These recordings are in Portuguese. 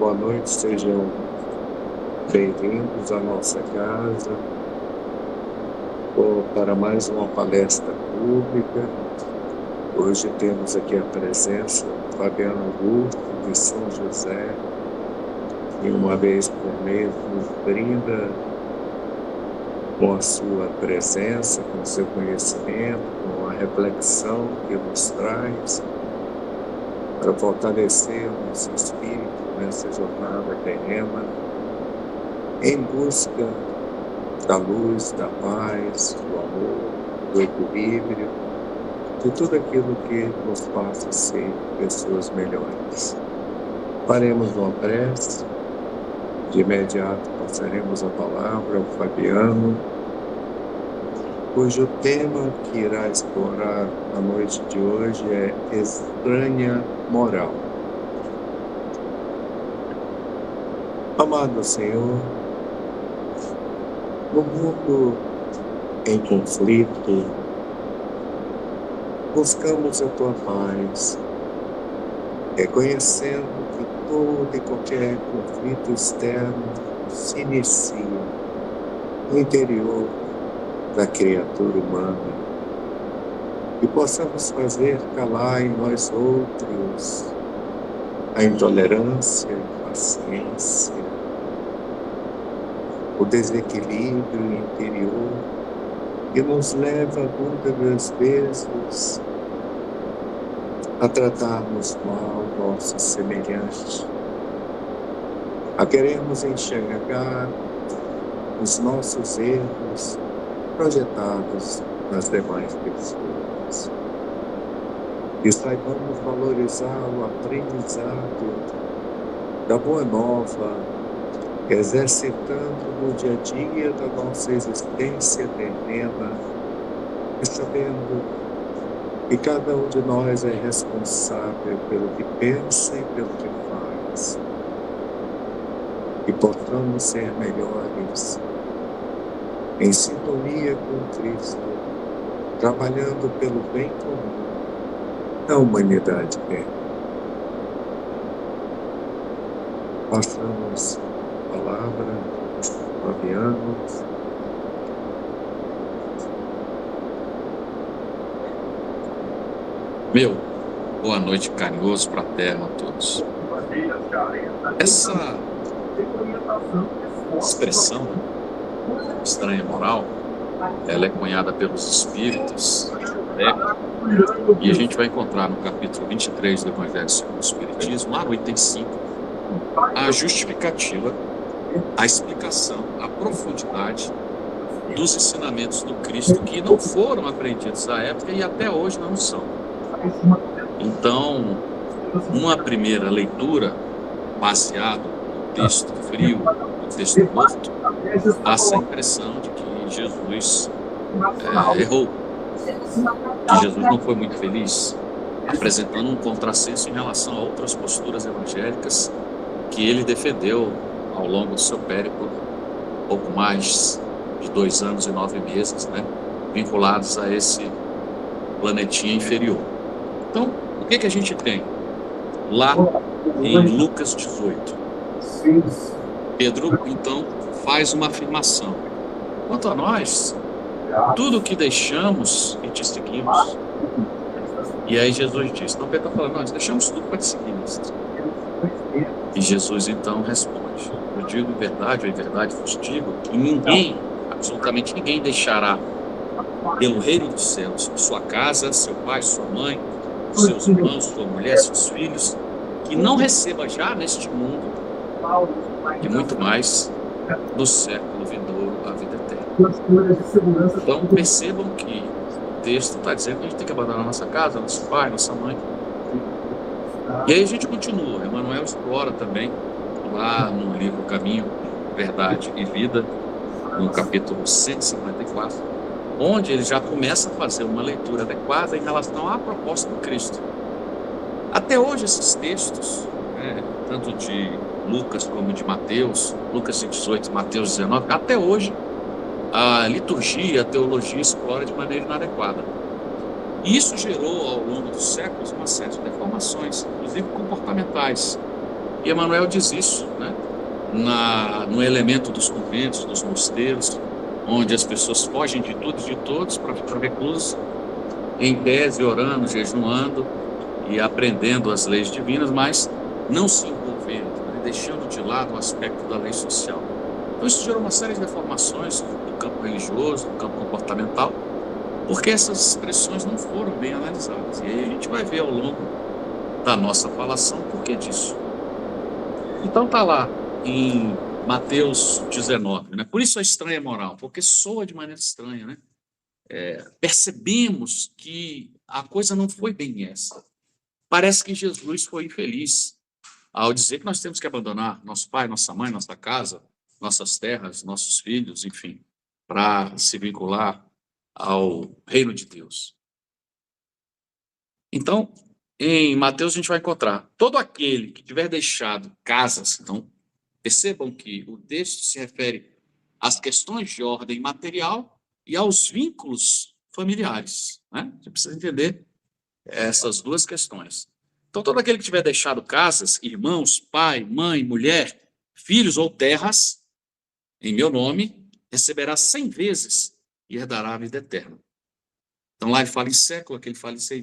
boa noite, sejam bem-vindos à nossa casa para mais uma palestra pública. Hoje temos aqui a presença do Fabiano Augusto, de São José, que uma vez por mês nos brinda com a sua presença, com o seu conhecimento, com a reflexão que nos traz para fortalecer o nosso espírito nessa jornada terrena, em busca da luz, da paz, do amor, do equilíbrio, de tudo aquilo que nos faça ser pessoas melhores. Faremos uma prece, de imediato passaremos a palavra ao Fabiano, cujo tema que irá explorar a noite de hoje é estranha moral. Amado Senhor, no mundo em conflito, buscamos a Tua paz, reconhecendo que todo e qualquer conflito externo se inicia no interior da criatura humana, e possamos fazer calar em nós outros a intolerância, a impaciência, o desequilíbrio interior que nos leva muitas das vezes a tratarmos mal nossos semelhantes, a querermos enxergar os nossos erros projetados nas demais pessoas. E saibamos valorizar o aprendizado da Boa Nova, exercitando no dia a dia da nossa existência terrena, e sabendo que cada um de nós é responsável pelo que pensa e pelo que faz, e possamos ser melhores em sintonia com Cristo, trabalhando pelo bem comum da humanidade terrena. Passamos a palavra ao Fabiano. Meu, boa noite, carinhoso, fraterno a todos. Essa expressão estranha moral, ela é cunhada pelos espíritos, né? E a gente vai encontrar no capítulo 23 do Evangelho segundo o Espiritismo, lá no item 5, a justificativa, a explicação, a profundidade dos ensinamentos do Cristo que não foram aprendidos à época e até hoje não são. Então, uma primeira leitura, baseado no texto frio, no texto morto, passa a impressão de que Jesus errou, que Jesus não foi muito feliz, apresentando um contrassenso em relação a outras posturas evangélicas que ele defendeu ao longo do seu périplo, pouco mais de 2 anos e 9 meses, né, vinculados a esse planetinha inferior. Então, o que a gente tem? Lá em Lucas 18, Pedro, então, faz uma afirmação. Quanto a nós, tudo o que deixamos e te seguimos. E aí Jesus diz, então Pedro está falando, nós deixamos tudo para te seguir, mestre. E Jesus então responde, eu digo em verdade vos digo, que ninguém, absolutamente ninguém deixará pelo reino dos céus sua casa, seu pai, sua mãe, seus irmãos, sua mulher, seus filhos, que não receba já neste mundo, e muito mais no século vindouro, a vida eterna. Então percebam que o texto está dizendo que a gente tem que abandonar nossa casa, nosso pai, nossa mãe. E aí a gente continua, Emmanuel explora também, lá no livro Caminho, Verdade e Vida, no capítulo 154, onde ele já começa a fazer uma leitura adequada em relação à proposta do Cristo. Até hoje esses textos, né, tanto de Lucas como de Mateus, Lucas 18, Mateus 19, até hoje a liturgia, a teologia explora de maneira inadequada. E isso gerou ao longo dos séculos uma série de deformações, inclusive comportamentais, E Emmanuel diz isso, né? No elemento dos conventos, dos mosteiros, onde as pessoas fogem de tudo e de todos para ficar reclusas, em tese, orando, jejuando e aprendendo as leis divinas, mas não se envolvendo, né? Deixando de lado o aspecto da lei social. Então isso gerou uma série de deformações no campo religioso, no campo comportamental, porque essas expressões não foram bem analisadas. E aí a gente vai ver ao longo da nossa falação o porquê disso. Então está lá em Mateus 19, né? Por isso a estranha moral, porque soa de maneira estranha, né? Percebemos que a coisa não foi bem essa. Parece que Jesus foi infeliz ao dizer que nós temos que abandonar nosso pai, nossa mãe, nossa casa, nossas terras, nossos filhos, enfim, para se vincular ao reino de Deus. Então, em Mateus a gente vai encontrar todo aquele que tiver deixado casas. Então, percebam que o texto se refere às questões de ordem material e aos vínculos familiares, né? Você precisa entender essas duas questões. Então, todo aquele que tiver deixado casas, irmãos, pai, mãe, mulher, filhos ou terras, em meu nome, receberá 100 vezes e herdará a vida eterna. Então, lá ele fala em século, aqui ele fala em 100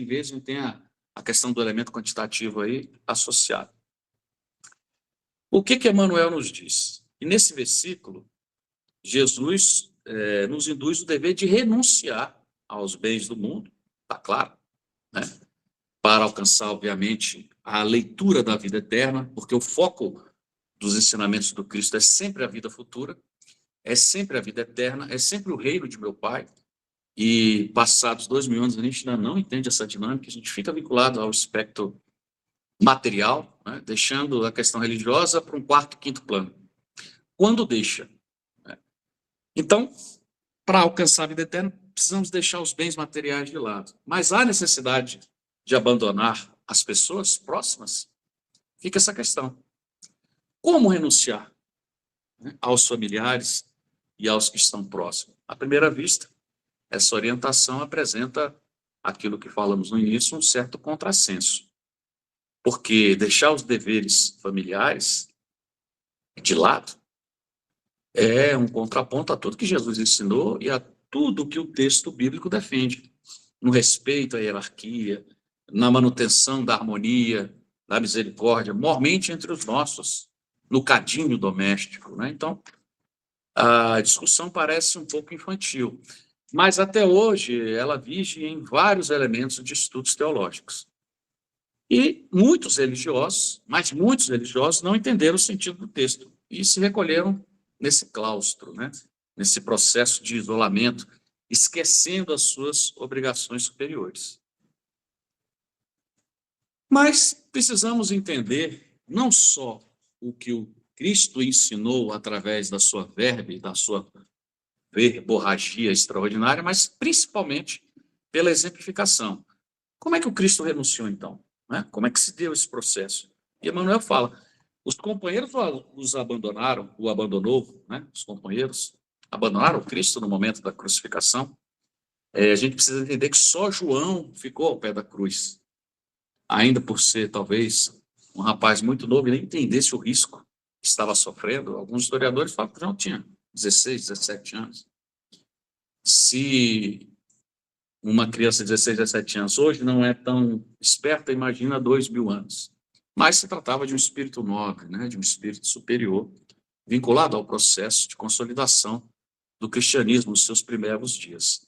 vezes, não tem a questão do elemento quantitativo aí associado. O que Emmanuel nos diz? E nesse versículo, Jesus nos induz o dever de renunciar aos bens do mundo, está claro, né? Para alcançar, obviamente, a leitura da vida eterna, porque o foco dos ensinamentos do Cristo é sempre a vida futura, é sempre a vida eterna, é sempre o reino de meu Pai. E passados 2000 anos, a gente ainda não entende essa dinâmica, a gente fica vinculado ao aspecto material, né, deixando a questão religiosa para um quarto, quinto plano. Quando deixa? Né? Então, para alcançar a vida eterna, precisamos deixar os bens materiais de lado. Mas há necessidade de abandonar as pessoas próximas? Fica essa questão. Como renunciar, né, aos familiares e aos que estão próximos? À primeira vista, essa orientação apresenta aquilo que falamos no início, um certo contrassenso. Porque deixar os deveres familiares de lado é um contraponto a tudo que Jesus ensinou e a tudo que o texto bíblico defende, no respeito à hierarquia, na manutenção da harmonia, da misericórdia, mormente entre os nossos, no cadinho doméstico, né? Então, a discussão parece um pouco infantil, mas até hoje ela vige em vários elementos de estudos teológicos. E muitos religiosos, mas muitos religiosos não entenderam o sentido do texto e se recolheram nesse claustro, né? Nesse processo de isolamento, esquecendo as suas obrigações superiores. Mas precisamos entender não só o que o Cristo ensinou através da sua verve, da sua verborragia extraordinária, mas principalmente pela exemplificação. Como é que o Cristo renunciou, então? Né? Como é que se deu esse processo? E Emmanuel fala, os companheiros os abandonaram, o abandonou, né? Os companheiros abandonaram o Cristo no momento da crucificação. A gente precisa entender que só João ficou ao pé da cruz, ainda por ser, talvez, um rapaz muito novo e nem entendesse o risco que estava sofrendo. Alguns historiadores falam que João tinha 16, 17 anos. Se uma criança de 16, 17 anos hoje não é tão esperta, imagina 2000 anos. Mas se tratava de um espírito nobre, né, de um espírito superior, vinculado ao processo de consolidação do cristianismo nos seus primeiros dias.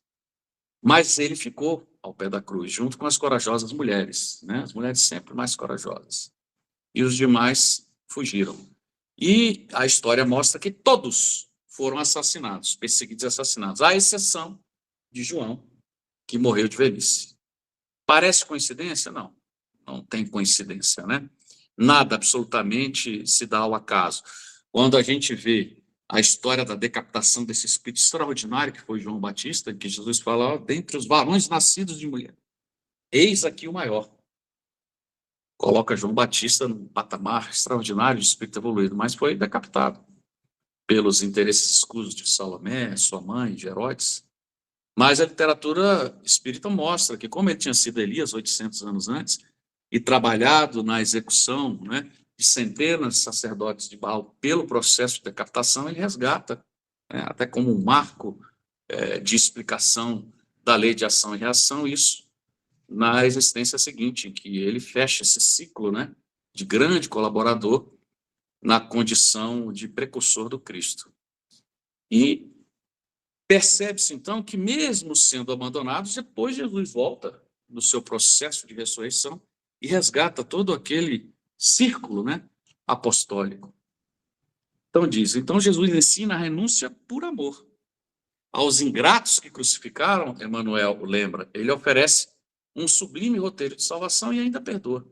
Mas ele ficou ao pé da cruz, junto com as corajosas mulheres, né, as mulheres sempre mais corajosas. E os demais fugiram. E a história mostra que todos foram assassinados, perseguidos e assassinados, à exceção de João, que morreu de velhice. Parece coincidência? Não, não tem coincidência, né? Nada absolutamente se dá ao acaso. Quando a gente vê a história da decapitação desse espírito extraordinário que foi João Batista, que Jesus fala, ó, dentre os varões nascidos de mulher, eis aqui o maior. Coloca João Batista num patamar extraordinário de espírito evoluído, mas foi decapitado pelos interesses escusos de Salomé, sua mãe, de Herodes. Mas a literatura espírita mostra que, como ele tinha sido Elias 800 anos antes, e trabalhado na execução, né, de centenas de sacerdotes de Baal pelo processo de decapitação, ele resgata, né, até como um marco de explicação da lei de ação e reação, isso na existência seguinte, em que ele fecha esse ciclo, né, de grande colaborador na condição de precursor do Cristo. E percebe-se, então, que mesmo sendo abandonados, depois Jesus volta no seu processo de ressurreição e resgata todo aquele círculo, né, apostólico. Então Jesus ensina a renúncia por amor. Aos ingratos que crucificaram, Emmanuel lembra, ele oferece um sublime roteiro de salvação e ainda perdoa.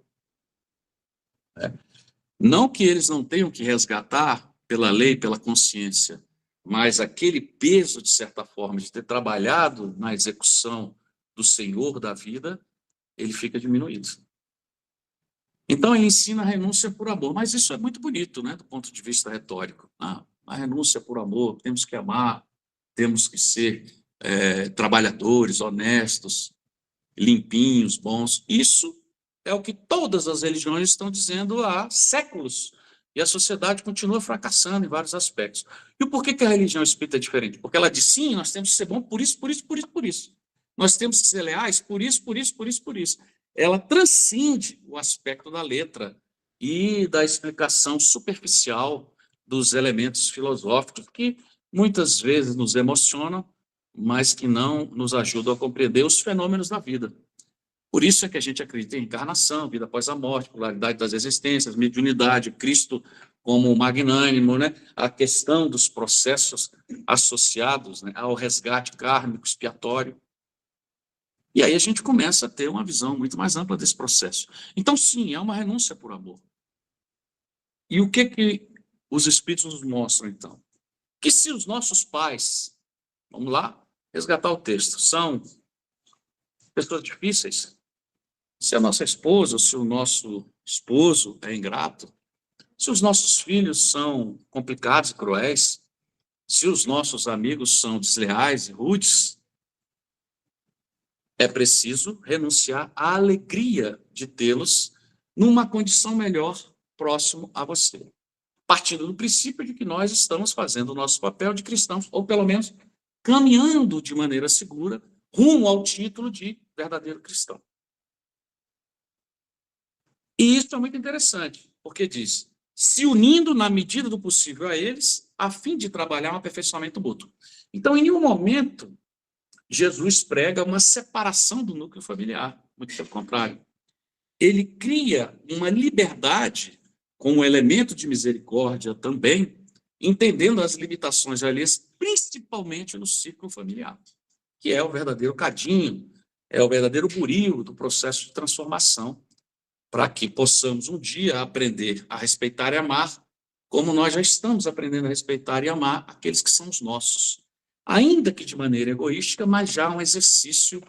Não que eles não tenham que resgatar pela lei, pela consciência, mas aquele peso, de certa forma, de ter trabalhado na execução do Senhor da vida, ele fica diminuído. Então, ele ensina a renúncia por amor, mas isso é muito bonito, né, do ponto de vista retórico. A renúncia por amor, temos que amar, temos que ser trabalhadores, honestos, limpinhos, bons. Isso é o que todas as religiões estão dizendo há séculos. E a sociedade continua fracassando em vários aspectos. E o porquê que a religião espírita é diferente? Porque ela diz, sim, nós temos que ser bons por isso, por isso, por isso, por isso. Nós temos que ser leais por isso, por isso, por isso, por isso. Ela transcende o aspecto da letra e da explicação superficial dos elementos filosóficos que muitas vezes nos emocionam, mas que não nos ajudam a compreender os fenômenos da vida. Por isso é que a gente acredita em encarnação, vida após a morte, pluralidade das existências, mediunidade, Cristo como magnânimo, né? A questão dos processos associados, né, ao resgate kármico, expiatório. E aí a gente começa a ter uma visão muito mais ampla desse processo. Então, sim, é uma renúncia por amor. E o que os Espíritos nos mostram, então? Que se os nossos pais, vamos lá, resgatar o texto, são pessoas difíceis, se a nossa esposa ou se o nosso esposo é ingrato, se os nossos filhos são complicados e cruéis, se os nossos amigos são desleais e rudes, é preciso renunciar à alegria de tê-los numa condição melhor próximo a você. Partindo do princípio de que nós estamos fazendo o nosso papel de cristãos, ou pelo menos caminhando de maneira segura rumo ao título de verdadeiro cristão. E isso é muito interessante, porque diz, se unindo na medida do possível a eles, a fim de trabalhar um aperfeiçoamento mútuo. Então, em nenhum momento, Jesus prega uma separação do núcleo familiar, muito pelo contrário. Ele cria uma liberdade como elemento de misericórdia também, entendendo as limitações alheias, principalmente no círculo familiar, que é o verdadeiro cadinho, é o verdadeiro buril do processo de transformação, para que possamos um dia aprender a respeitar e amar, como nós já estamos aprendendo a respeitar e amar aqueles que são os nossos. Ainda que de maneira egoística, mas já um exercício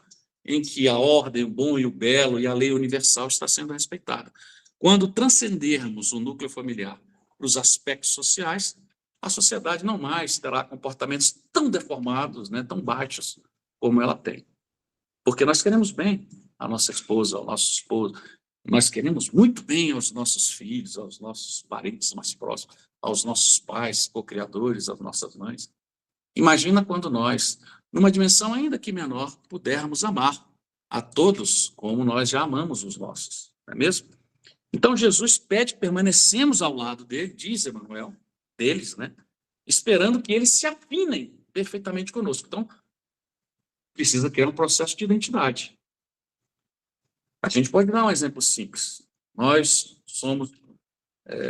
em que a ordem, o bom e o belo e a lei universal está sendo respeitada. Quando transcendermos o núcleo familiar para os aspectos sociais, a sociedade não mais terá comportamentos tão deformados, né, tão baixos como ela tem. Porque nós queremos bem à nossa esposa, ao nosso esposo, nós queremos muito bem aos nossos filhos, aos nossos parentes mais próximos, aos nossos pais, co-criadores, às nossas mães. Imagina quando nós, numa dimensão ainda que menor, pudermos amar a todos como nós já amamos os nossos, não é mesmo? Então, Jesus pede que permanecemos ao lado dele, diz Emmanuel, deles, né? Esperando que eles se afinem perfeitamente conosco. Então, precisa criar um processo de identidade. A gente pode dar um exemplo simples. Nós somos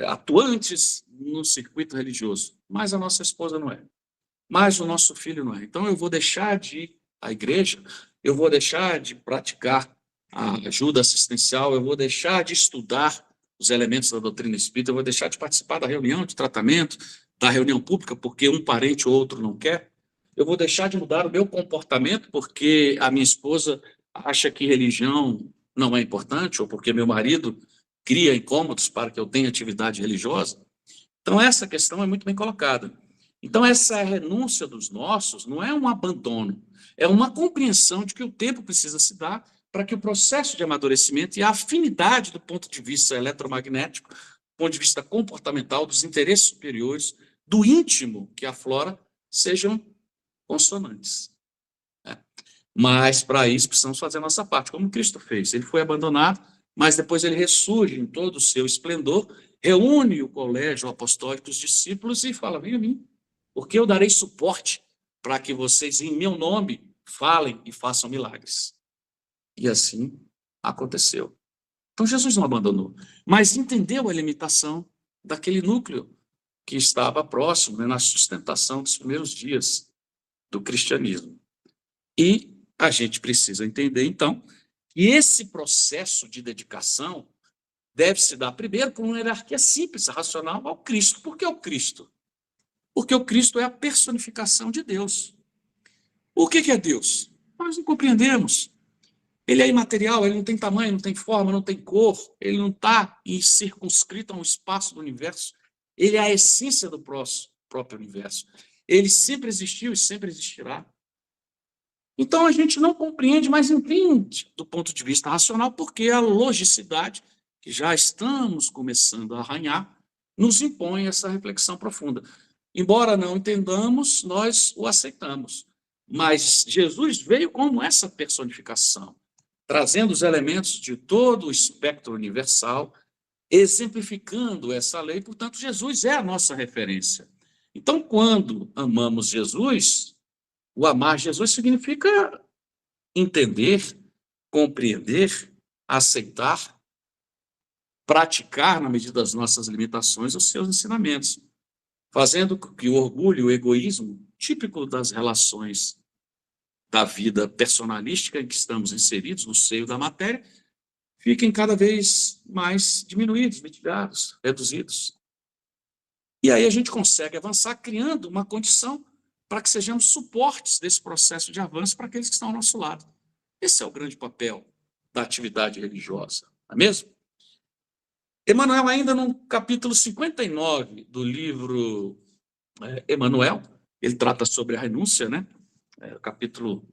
atuantes no circuito religioso, mas a nossa esposa não é. Mas o nosso filho não é. Então, eu vou deixar de ir à igreja, eu vou deixar de praticar a ajuda assistencial, eu vou deixar de estudar os elementos da doutrina espírita, eu vou deixar de participar da reunião de tratamento, da reunião pública, porque um parente ou outro não quer. Eu vou deixar de mudar o meu comportamento, porque a minha esposa acha que religião não é importante, ou porque meu marido cria incômodos para que eu tenha atividade religiosa. Então, essa questão é muito bem colocada. Então, essa renúncia dos nossos não é um abandono, é uma compreensão de que o tempo precisa se dar para que o processo de amadurecimento e a afinidade do ponto de vista eletromagnético ponto de vista comportamental, dos interesses superiores, do íntimo que aflora, sejam consonantes. Mas, para isso, precisamos fazer a nossa parte, como Cristo fez. Ele foi abandonado, mas depois ele ressurge em todo o seu esplendor, reúne o colégio apostólico, os discípulos, e fala: vem a mim, porque eu darei suporte para que vocês, em meu nome, falem e façam milagres. E assim aconteceu. Então, Jesus não abandonou, mas entendeu a limitação daquele núcleo que estava próximo, né, na sustentação dos primeiros dias do cristianismo. E a gente precisa entender, então, que esse processo de dedicação deve se dar primeiro por uma hierarquia simples, racional, ao Cristo. Por que o Cristo? Porque o Cristo é a personificação de Deus. O que é Deus? Nós não compreendemos. Ele é imaterial, ele não tem tamanho, não tem forma, não tem cor, ele não está circunscrito a um espaço do universo. Ele é a essência do próprio universo. Ele sempre existiu e sempre existirá. Então, a gente não compreende, mas entende do ponto de vista racional, porque a logicidade, que já estamos começando a arranhar, nos impõe essa reflexão profunda. Embora não entendamos, nós o aceitamos. Mas Jesus veio como essa personificação, trazendo os elementos de todo o espectro universal, exemplificando essa lei. Portanto, Jesus é a nossa referência. Então, quando amamos Jesus, o amar Jesus significa entender, compreender, aceitar, praticar, na medida das nossas limitações, os seus ensinamentos, fazendo com que o orgulho e o egoísmo, típico das relações da vida personalística em que estamos inseridos, no seio da matéria, fiquem cada vez mais diminuídos, mitigados, reduzidos. E aí a gente consegue avançar criando uma condição para que sejamos suportes desse processo de avanço para aqueles que estão ao nosso lado. Esse é o grande papel da atividade religiosa, não é mesmo? Emmanuel, ainda no capítulo 59 do livro Emmanuel, ele trata sobre a renúncia, né? Capítulo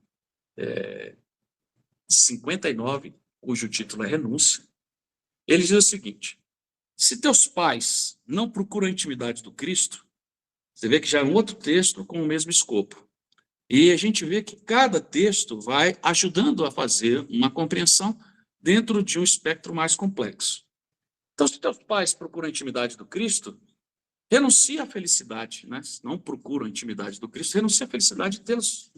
59, cujo título é Renúncia. Ele diz o seguinte: se teus pais não procuram a intimidade do Cristo, você vê que já é um outro texto com o mesmo escopo. E a gente vê que cada texto vai ajudando a fazer uma compreensão dentro de um espectro mais complexo. Então, se teus pais procuram a intimidade do Cristo, renuncia à felicidade, né? Se não procuram a intimidade do Cristo, renuncia à felicidade de tê-los.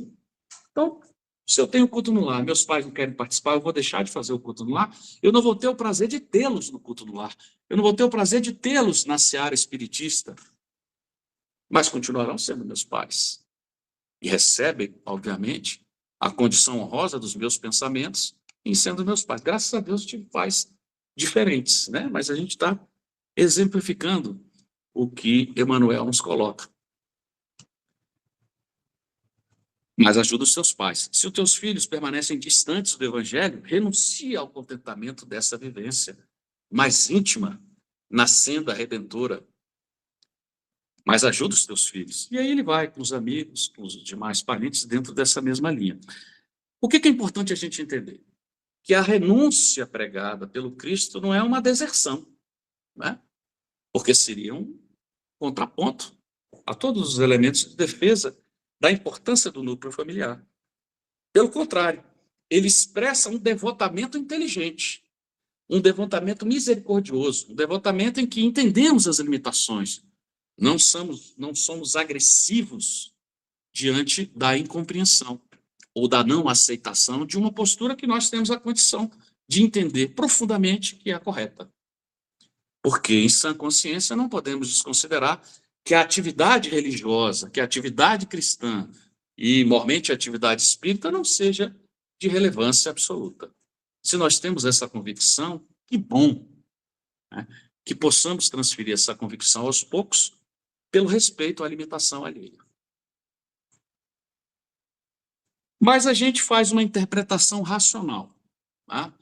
Então, se eu tenho culto no lar, meus pais não querem participar, eu vou deixar de fazer o culto no lar, eu não vou ter o prazer de tê-los no culto no lar, eu não vou ter o prazer de tê-los na seara espiritista, mas continuarão sendo meus pais. E recebem, obviamente, a condição honrosa dos meus pensamentos em sendo meus pais. Graças a Deus eu tive pais diferentes, né? Mas a gente está exemplificando o que Emmanuel nos coloca. Mas ajuda os seus pais. Se os teus filhos permanecem distantes do Evangelho, renuncia ao contentamento dessa vivência mais íntima na senda redentora. Mas ajuda os teus filhos. E aí ele vai com os amigos, com os demais parentes, dentro dessa mesma linha. O que é importante a gente entender? Que a renúncia pregada pelo Cristo não é uma deserção, né? Porque seria um contraponto a todos os elementos de defesa da importância do núcleo familiar. Pelo contrário, ele expressa um devotamento inteligente, um devotamento misericordioso, um devotamento em que entendemos as limitações. Não somos agressivos diante da incompreensão ou da não aceitação de uma postura que nós temos a condição de entender profundamente que é a correta. Porque, em sã consciência, não podemos desconsiderar que a atividade religiosa, que a atividade cristã e, mormente, a atividade espírita não seja de relevância absoluta. Se nós temos essa convicção, que bom, né? Que possamos transferir essa convicção aos poucos pelo respeito à limitação alheia. Mas a gente faz uma interpretação racional, tá?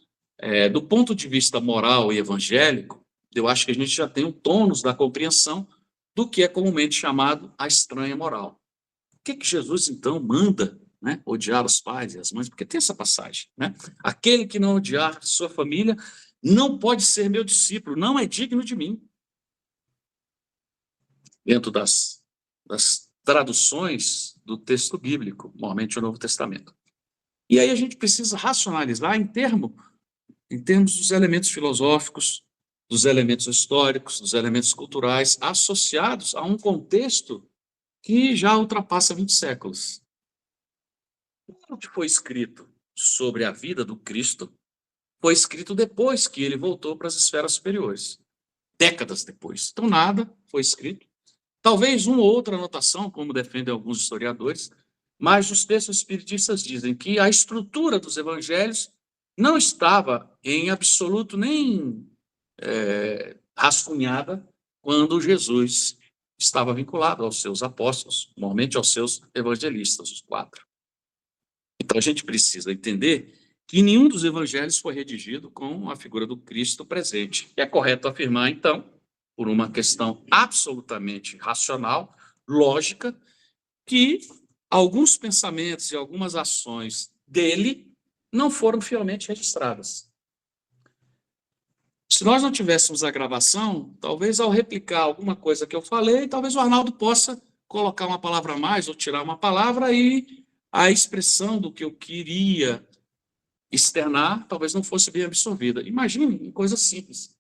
Do ponto de vista moral e evangélico, eu acho que a gente já tem um tônus da compreensão do que é comumente chamado a estranha moral. Por que Jesus, então, manda, né, odiar os pais e as mães? Porque tem essa passagem, né? Aquele que não odiar sua família não pode ser meu discípulo, não é digno de mim. dentro das traduções do texto bíblico, normalmente o Novo Testamento. E aí a gente precisa racionalizar em termos dos elementos filosóficos, dos elementos históricos, dos elementos culturais, associados a um contexto que já ultrapassa 20 séculos. O que foi escrito sobre a vida do Cristo foi escrito depois que ele voltou para as esferas superiores, décadas depois. Então, nada foi escrito. Talvez uma ou outra anotação, como defendem alguns historiadores, mas os textos espiritistas dizem que a estrutura dos evangelhos não estava em absoluto nem rascunhada quando Jesus estava vinculado aos seus apóstolos, normalmente aos seus evangelistas, os 4. Então, a gente precisa entender que nenhum dos evangelhos foi redigido com a figura do Cristo presente. E é correto afirmar, então, por uma questão absolutamente racional, lógica, que alguns pensamentos e algumas ações dele não foram fielmente registradas. Se nós não tivéssemos a gravação, talvez ao replicar alguma coisa que eu falei, talvez o Arnaldo possa colocar uma palavra a mais ou tirar uma palavra e a expressão do que eu queria externar talvez não fosse bem absorvida. Imagine em coisas simples.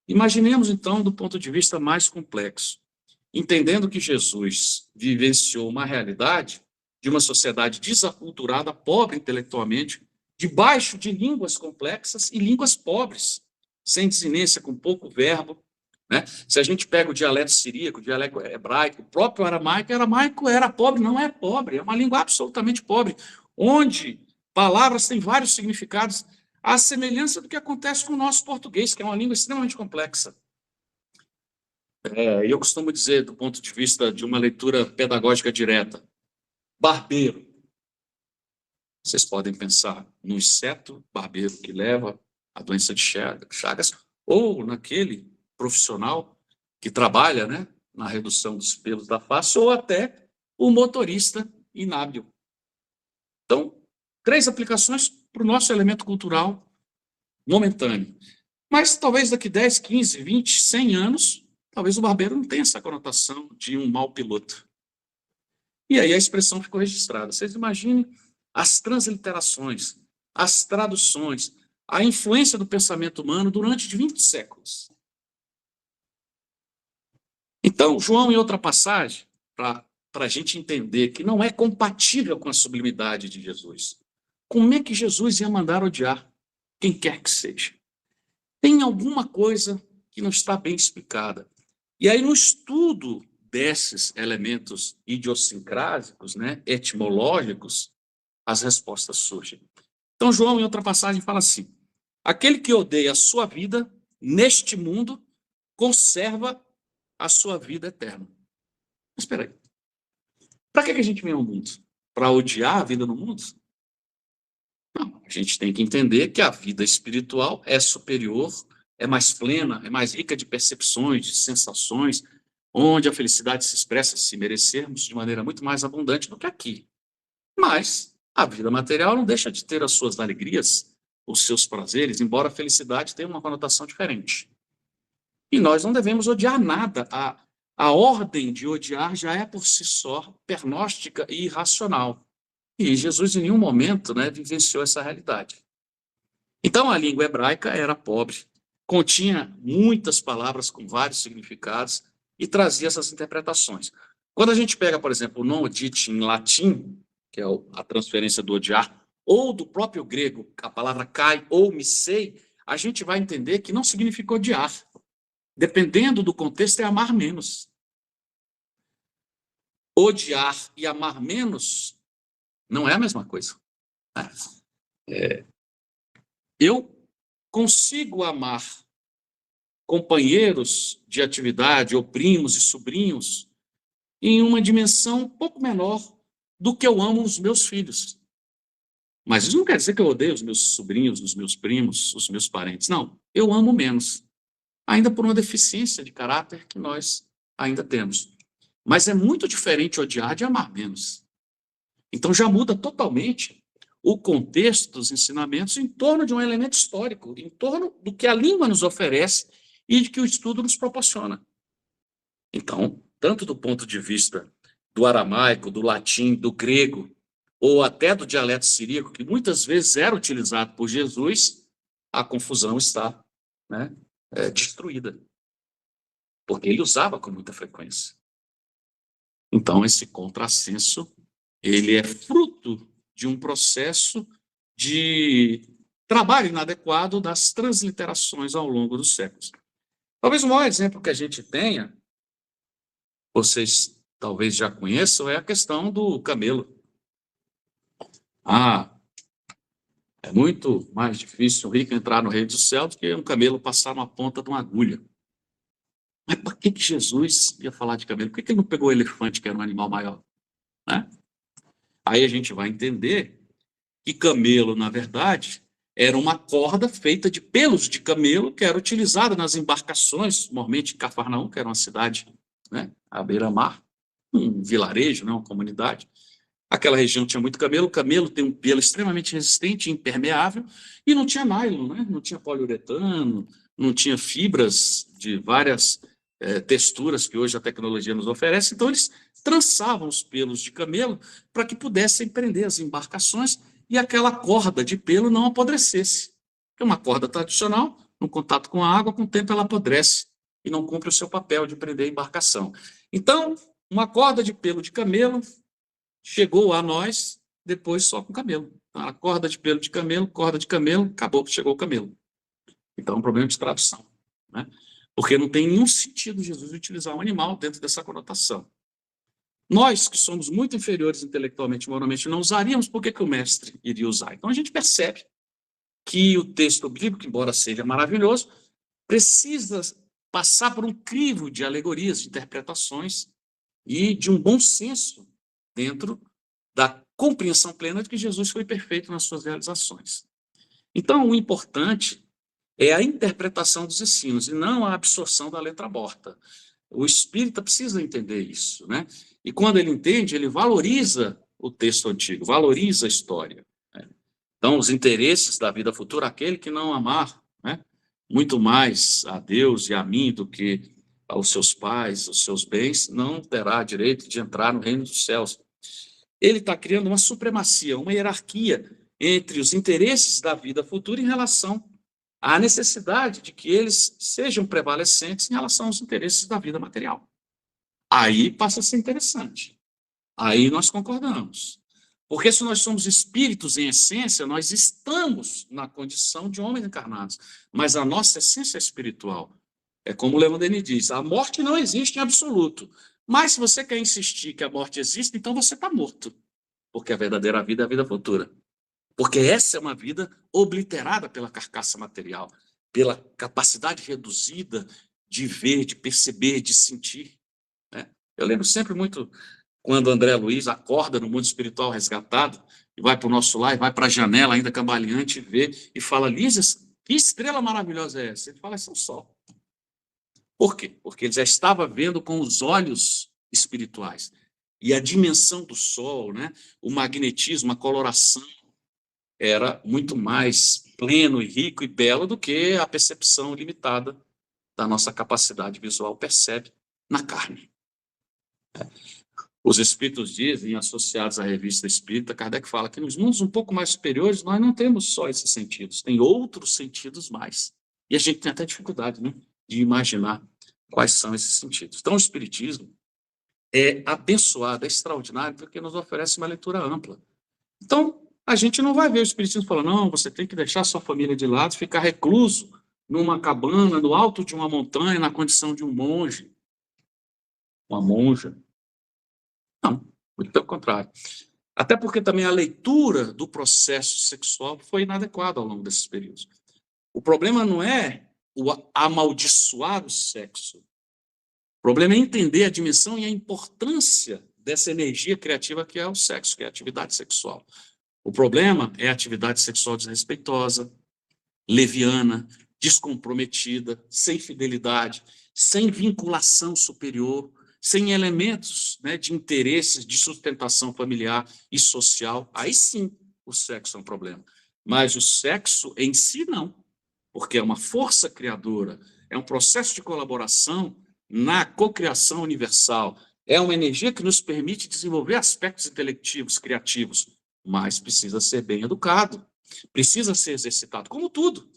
Imaginemos, então, do ponto de vista mais complexo, entendendo que Jesus vivenciou uma realidade de uma sociedade desaculturada, pobre intelectualmente, debaixo de línguas complexas e línguas pobres, sem desinência, com pouco verbo. Né? Se a gente pega o dialeto siríaco, o dialeto hebraico, o próprio aramaico era pobre, não é pobre, é uma língua absolutamente pobre, onde palavras têm vários significados, à semelhança do que acontece com o nosso português, que é uma língua extremamente complexa. Eu costumo dizer, do ponto de vista de uma leitura pedagógica direta, barbeiro. Vocês podem pensar no inseto barbeiro que leva a doença de Chagas, ou naquele profissional que trabalha, né, na redução dos pelos da face, ou até o motorista inábil. Então, 3 aplicações para o nosso elemento cultural momentâneo. Mas talvez daqui 10, 15, 20, 100 anos, talvez o barbeiro não tenha essa conotação de um mau piloto. E aí a expressão ficou registrada. Vocês imaginem as transliterações, as traduções, a influência do pensamento humano durante 20 séculos. Então, João, em outra passagem, para a gente entender que não é compatível com a sublimidade de Jesus, como é que Jesus ia mandar odiar quem quer que seja? Tem alguma coisa que não está bem explicada. E aí, no estudo desses elementos idiosincrásicos, né, etimológicos, as respostas surgem. Então, João, em outra passagem, fala assim: aquele que odeia a sua vida neste mundo conserva a sua vida eterna. Mas espera aí. Para que a gente vem ao mundo? Para odiar a vida no mundo? Não, a gente tem que entender que a vida espiritual é superior, é mais plena, é mais rica de percepções, de sensações, onde a felicidade se expressa, se merecermos, de maneira muito mais abundante do que aqui. Mas a vida material não deixa de ter as suas alegrias, os seus prazeres, embora a felicidade tenha uma conotação diferente. E nós não devemos odiar nada. A ordem de odiar já é por si só pernóstica e irracional. E Jesus em nenhum momento, né, vivenciou essa realidade. Então a língua hebraica era pobre, continha muitas palavras com vários significados e trazia essas interpretações. Quando a gente pega, por exemplo, o non odite em latim, que é a transferência do odiar, ou do próprio grego, a palavra kai ou misei, a gente vai entender que não significa odiar. Dependendo do contexto, é amar menos. Odiar e amar menos não é a mesma coisa. Eu consigo amar companheiros de atividade, ou primos e sobrinhos, em uma dimensão um pouco menor do que eu amo os meus filhos. Mas isso não quer dizer que eu odeio os meus sobrinhos, os meus primos, os meus parentes. Não, eu amo menos. Ainda por uma deficiência de caráter que nós ainda temos. Mas é muito diferente odiar de amar menos. Então já muda totalmente o contexto dos ensinamentos em torno de um elemento histórico, em torno do que a língua nos oferece e de que o estudo nos proporciona. Então, tanto do ponto de vista do aramaico, do latim, do grego, ou até do dialeto siríaco, que muitas vezes era utilizado por Jesus, a confusão está, né, destruída, porque ele usava com muita frequência. Então, esse contrassenso, ele é fruto de um processo de trabalho inadequado das transliterações ao longo dos séculos. Talvez o maior exemplo que a gente tenha, vocês talvez já conheçam, é a questão do camelo. É muito mais difícil um rico entrar no reino dos céus do que um camelo passar na ponta de uma agulha. Mas por que Jesus ia falar de camelo? Por que ele não pegou o elefante, que era um animal maior? Né? Aí a gente vai entender que camelo, na verdade, era uma corda feita de pelos de camelo que era utilizada nas embarcações, normalmente em Cafarnaum, que era uma cidade, né, à beira-mar, um vilarejo, né, uma comunidade. Aquela região tinha muito camelo, o camelo tem um pelo extremamente resistente, impermeável, e não tinha nylon, né? Não tinha poliuretano, não tinha fibras de várias texturas que hoje a tecnologia nos oferece, então eles trançavam os pelos de camelo para que pudessem prender as embarcações e aquela corda de pelo não apodrecesse. Porque uma corda tradicional, no contato com a água, com o tempo ela apodrece e não cumpre o seu papel de prender a embarcação. Então, uma corda de pelo de camelo chegou a nós depois só com camelo. A corda de pelo de camelo, acabou que chegou o camelo. Então é um problema de tradução, né? Porque não tem nenhum sentido Jesus utilizar um animal dentro dessa conotação. Nós, que somos muito inferiores intelectualmente e moralmente, não usaríamos, por que o mestre iria usar? Então a gente percebe que o texto bíblico, embora seja maravilhoso, precisa passar por um crivo de alegorias, de interpretações e de um bom senso dentro da compreensão plena de que Jesus foi perfeito nas suas realizações. Então, o importante é a interpretação dos ensinos e não a absorção da letra morta. O espírita precisa entender isso, né? E quando ele entende, ele valoriza o texto antigo, valoriza a história, né? Então, os interesses da vida futura, aquele que não amar, né, muito mais a Deus e a mim do que aos seus pais, os seus bens, não terá direito de entrar no reino dos céus. Ele está criando uma supremacia, uma hierarquia entre os interesses da vida futura em relação à necessidade de que eles sejam prevalecentes em relação aos interesses da vida material. Aí passa a ser interessante. Aí nós concordamos. Porque se nós somos espíritos em essência, nós estamos na condição de homens encarnados. Mas a nossa essência é espiritual. É como o Leon Denis diz, a morte não existe em absoluto. Mas se você quer insistir que a morte existe, então você está morto. Porque a verdadeira vida é a vida futura. Porque essa é uma vida obliterada pela carcaça material, pela capacidade reduzida de ver, de perceber, de sentir, né? Eu lembro sempre muito quando André Luiz acorda no mundo espiritual resgatado e vai para o nosso lar, e vai para a janela ainda cambaleante e vê e fala, Lísias, que estrela maravilhosa é essa? Ele fala, esse é o sol. Por quê? Porque ele já estava vendo com os olhos espirituais. E a dimensão do sol, né, o magnetismo, a coloração, era muito mais pleno e rico e belo do que a percepção limitada da nossa capacidade visual percebe na carne. Os espíritos dizem, associados à revista espírita, Kardec fala que nos mundos um pouco mais superiores nós não temos só esses sentidos, tem outros sentidos mais. E a gente tem até dificuldade, né, de imaginar quais são esses sentidos. Então o espiritismo é abençoado, é extraordinário, porque nos oferece uma leitura ampla. Então, a gente não vai ver o espiritismo falando, não, você tem que deixar sua família de lado, ficar recluso numa cabana, no alto de uma montanha, na condição de um monge, uma monja. Não, muito pelo contrário. Até porque também a leitura do processo sexual foi inadequada ao longo desses períodos. O problema não é o amaldiçoar o sexo. O problema é entender a dimensão e a importância dessa energia criativa que é o sexo, que é a atividade sexual. O problema é a atividade sexual desrespeitosa, leviana, descomprometida, sem fidelidade, sem vinculação superior, sem elementos, né, de interesses, de sustentação familiar e social. Aí sim o sexo é um problema. Mas o sexo em si não, porque é uma força criadora, é um processo de colaboração na cocriação universal. É uma energia que nos permite desenvolver aspectos intelectivos, criativos, mas precisa ser bem educado, precisa ser exercitado, como tudo,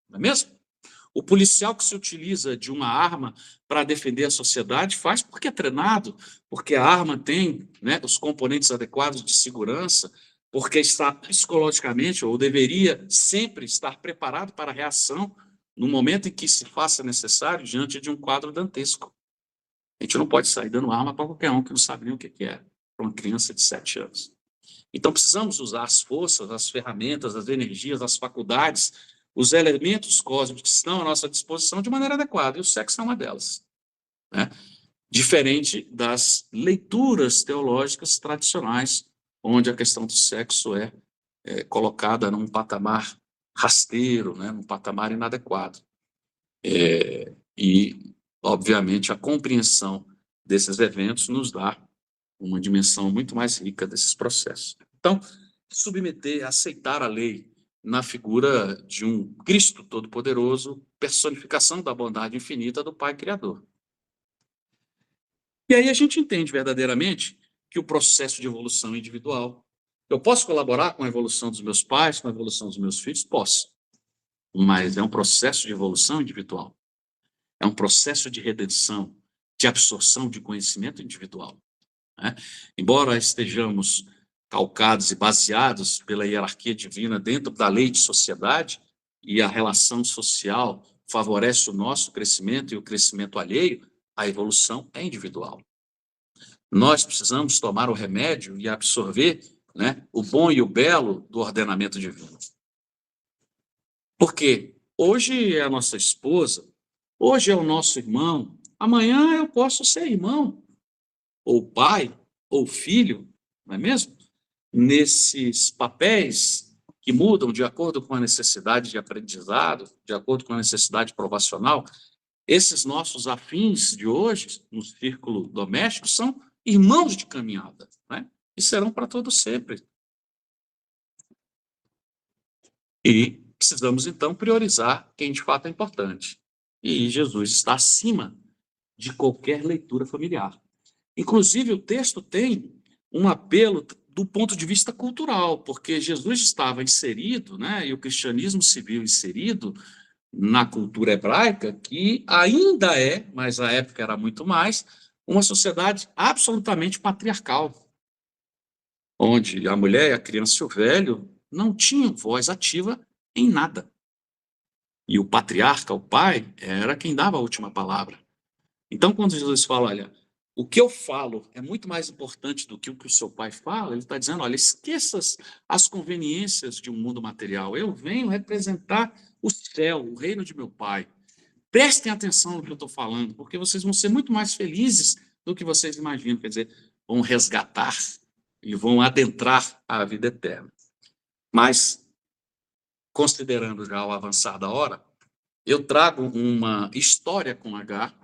não é mesmo? O policial que se utiliza de uma arma para defender a sociedade faz porque é treinado, porque a arma tem, né, os componentes adequados de segurança, porque está psicologicamente, ou deveria sempre estar preparado para a reação no momento em que se faça necessário diante de um quadro dantesco. A gente não pode sair dando arma para qualquer um que não sabe nem o que é, para uma criança de 7 anos. Então, precisamos usar as forças, as ferramentas, as energias, as faculdades, os elementos cósmicos que estão à nossa disposição de maneira adequada, e o sexo é uma delas, né? Diferente das leituras teológicas tradicionais, onde a questão do sexo é colocada num patamar rasteiro, né, num patamar inadequado. E, obviamente, a compreensão desses eventos nos dá uma dimensão muito mais rica desses processos. Então, submeter, aceitar a lei na figura de um Cristo Todo-Poderoso, personificação da bondade infinita do Pai Criador. E aí a gente entende verdadeiramente que o processo de evolução é individual. Eu posso colaborar com a evolução dos meus pais, com a evolução dos meus filhos? Posso. Mas é um processo de evolução individual. É um processo de redenção, de absorção de conhecimento individual, né? Embora estejamos calcados e baseados pela hierarquia divina dentro da lei de sociedade, e a relação social favorece o nosso crescimento e o crescimento alheio, a evolução é individual. Nós precisamos tomar o remédio e absorver, né, o bom e o belo do ordenamento divino. Porque hoje é a nossa esposa, hoje é o nosso irmão, amanhã eu posso ser irmão, ou pai, ou filho, não é mesmo? Nesses papéis que mudam de acordo com a necessidade de aprendizado, de acordo com a necessidade provacional, esses nossos afins de hoje, no círculo doméstico, são irmãos de caminhada, né? E serão para todo sempre. E precisamos, então, priorizar quem de fato é importante. E Jesus está acima de qualquer leitura familiar. Inclusive, o texto tem um apelo do ponto de vista cultural, porque Jesus estava inserido, né, e o cristianismo se viu inserido na cultura hebraica, que ainda é, mas a época era muito mais, uma sociedade absolutamente patriarcal, onde a mulher, a criança e o velho não tinham voz ativa em nada. E o patriarca, o pai, era quem dava a última palavra. Então, quando Jesus fala, olha, o que eu falo é muito mais importante do que o seu pai fala, ele está dizendo, olha, esqueça as conveniências de um mundo material. Eu venho representar o céu, o reino de meu pai. Prestem atenção no que eu estou falando, porque vocês vão ser muito mais felizes do que vocês imaginam. Quer dizer, vão resgatar e vão adentrar a vida eterna. Mas, considerando já o avançar da hora, eu trago uma história com H,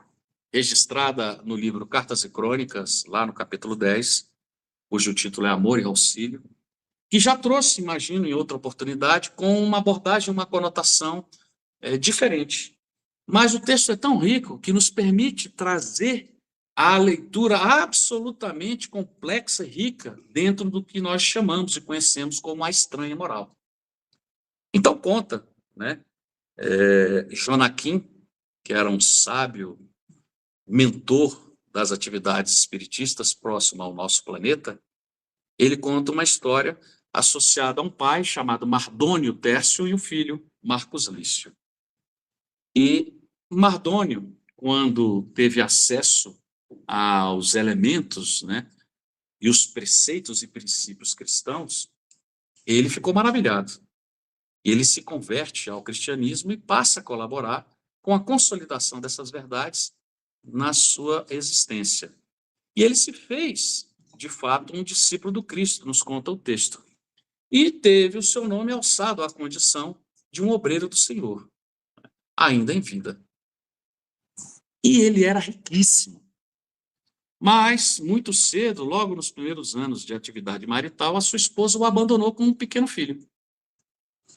registrada no livro Cartas e Crônicas, lá no capítulo 10, cujo título é Amor e Auxílio, que já trouxe, imagino, em outra oportunidade, com uma abordagem, uma conotação diferente. Mas o texto é tão rico que nos permite trazer a leitura absolutamente complexa e rica dentro do que nós chamamos e conhecemos como a estranha moral. Então conta, né, Jonaquim, que era um sábio mentor das atividades espiritistas próximo ao nosso planeta, ele conta uma história associada a um pai chamado Mardônio Tércio e o filho Marcos Lício. E Mardônio, quando teve acesso aos elementos, né, e os preceitos e princípios cristãos, ele ficou maravilhado. Ele se converte ao cristianismo e passa a colaborar com a consolidação dessas verdades na sua existência. E ele se fez, de fato, um discípulo do Cristo, nos conta o texto. E teve o seu nome alçado à condição de um obreiro do Senhor, ainda em vida. E ele era riquíssimo. Mas, muito cedo, logo nos primeiros anos de atividade marital, a sua esposa o abandonou com um pequeno filho.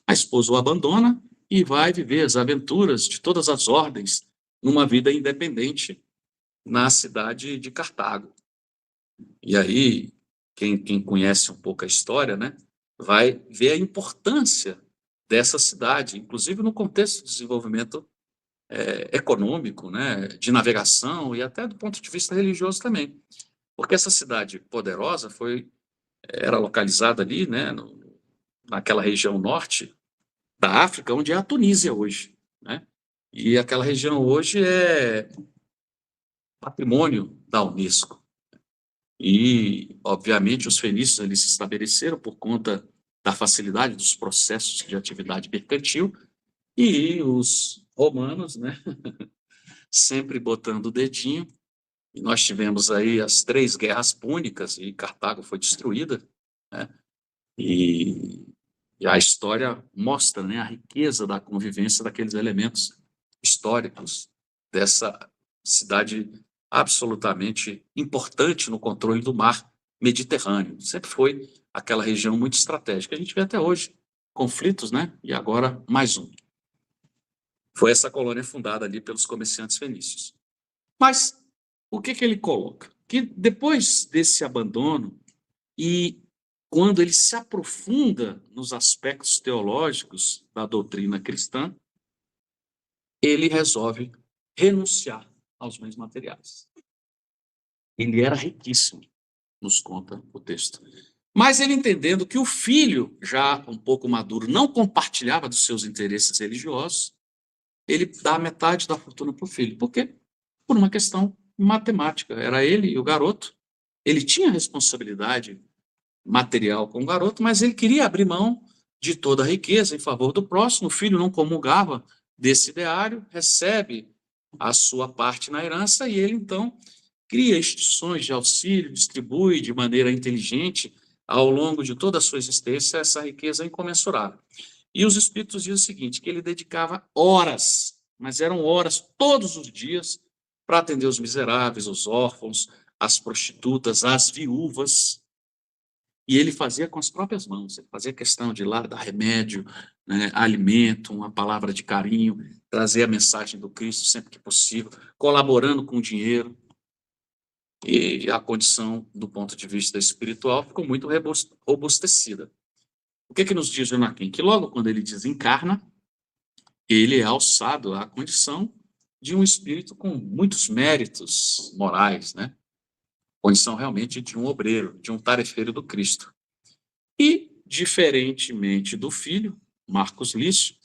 A esposa o abandona e vai viver as aventuras de todas as ordens numa vida independente, na cidade de Cartago. E aí, quem conhece um pouco a história, né, vai ver a importância dessa cidade, inclusive no contexto de desenvolvimento econômico, né, de navegação e até do ponto de vista religioso também. Porque essa cidade poderosa era localizada ali, né, naquela região norte da África, onde é a Tunísia hoje, né? E aquela região hoje é patrimônio da Unesco. E, obviamente, os fenícios ali se estabeleceram por conta da facilidade dos processos de atividade mercantil, e os romanos, né, sempre botando o dedinho. E nós tivemos aí as 3 guerras púnicas, e Cartago foi destruída, né? E, e a história mostra, né, a riqueza da convivência daqueles elementos históricos dessa cidade absolutamente importante no controle do mar Mediterrâneo. Sempre foi aquela região muito estratégica. A gente vê até hoje conflitos, né? E agora mais um. Foi essa colônia fundada ali pelos comerciantes fenícios. Mas o que ele coloca? Que depois desse abandono e quando ele se aprofunda nos aspectos teológicos da doutrina cristã, ele resolve renunciar aos bens materiais. Ele era riquíssimo, nos conta o texto. Mas ele, entendendo que o filho, já um pouco maduro, não compartilhava dos seus interesses religiosos, ele dá metade da fortuna para o filho. Por quê? Por uma questão matemática. Era ele e o garoto. Ele tinha responsabilidade material com o garoto, mas ele queria abrir mão de toda a riqueza em favor do próximo. O filho não comungava desse ideário, recebe a sua parte na herança e ele, então, cria instituições de auxílio, distribui de maneira inteligente, ao longo de toda a sua existência, essa riqueza incomensurável. E os Espíritos dizem o seguinte, que ele dedicava horas, mas eram horas todos os dias, para atender os miseráveis, os órfãos, as prostitutas, as viúvas. E ele fazia com as próprias mãos, ele fazia questão de ir lá dar remédio, né, alimento, uma palavra de carinho, trazer a mensagem do Cristo sempre que possível, colaborando com o dinheiro. E a condição, do ponto de vista espiritual, ficou muito robustecida. O que nos diz Jonaquim? Que logo quando ele desencarna, ele é alçado à condição de um espírito com muitos méritos morais, né? Condição realmente de um obreiro, de um tarefeiro do Cristo. E, diferentemente do filho, Marcos Lício,